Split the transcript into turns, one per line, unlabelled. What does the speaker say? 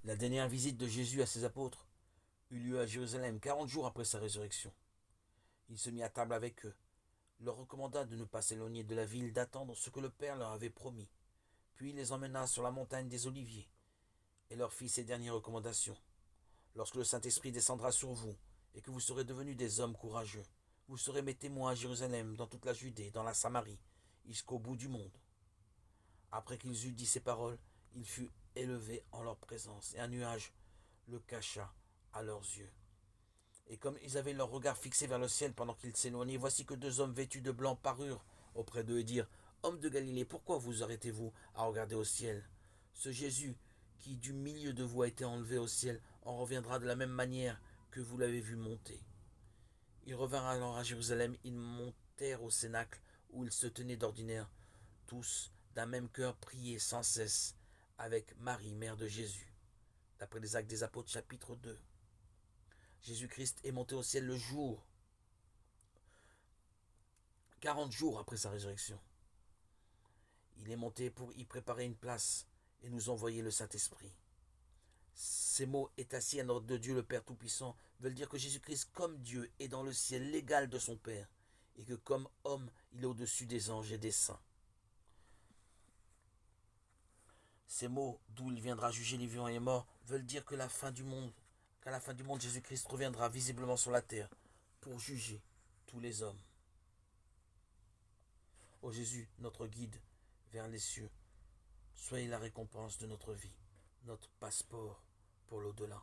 La dernière visite de Jésus à ses apôtres eut lieu à Jérusalem 40 jours après sa résurrection. Il se mit à table avec eux, leur recommanda de ne pas s'éloigner de la ville, d'attendre ce que le Père leur avait promis. Puis il les emmena sur la montagne des Oliviers et leur fit ces dernières recommandations. Lorsque le Saint-Esprit descendra sur vous et que vous serez devenus des hommes courageux, vous serez mes témoins à Jérusalem, dans toute la Judée, dans la Samarie, jusqu'au bout du monde. Après qu'ils eurent dit ces paroles, il fut élevé en leur présence, et un nuage le cacha à leurs yeux. Et comme ils avaient leur regard fixé vers le ciel pendant qu'ils s'éloignaient, voici que deux hommes vêtus de blanc parurent auprès d'eux et dirent: Hommes de Galilée, pourquoi vous arrêtez-vous à regarder au ciel? Ce Jésus, qui du milieu de vous a été enlevé au ciel, en reviendra de la même manière que vous l'avez vu monter. Ils revinrent alors à Jérusalem, ils montèrent au cénacle où ils se tenaient d'ordinaire. Tous, d'un même cœur, priaient sans cesse avec Marie, mère de Jésus. D'après les Actes des Apôtres, chapitre 2. Jésus-Christ est monté au ciel le jour, 40 jours après sa résurrection. Il est monté pour y préparer une place et nous envoyer le Saint-Esprit. Ces mots est assis à l'ordre de Dieu le Père Tout-Puissant veulent dire que Jésus-Christ, comme Dieu, est dans le ciel l'égal de son Père, et que comme homme, il est au-dessus des anges et des saints. Ces mots, d'où il viendra juger les vivants et les morts, veulent dire que qu'à la fin du monde, Jésus-Christ reviendra visiblement sur la terre pour juger tous les hommes. Ô Jésus, notre guide vers les cieux, soyez la récompense de notre vie, notre passeport pour l'au-delà.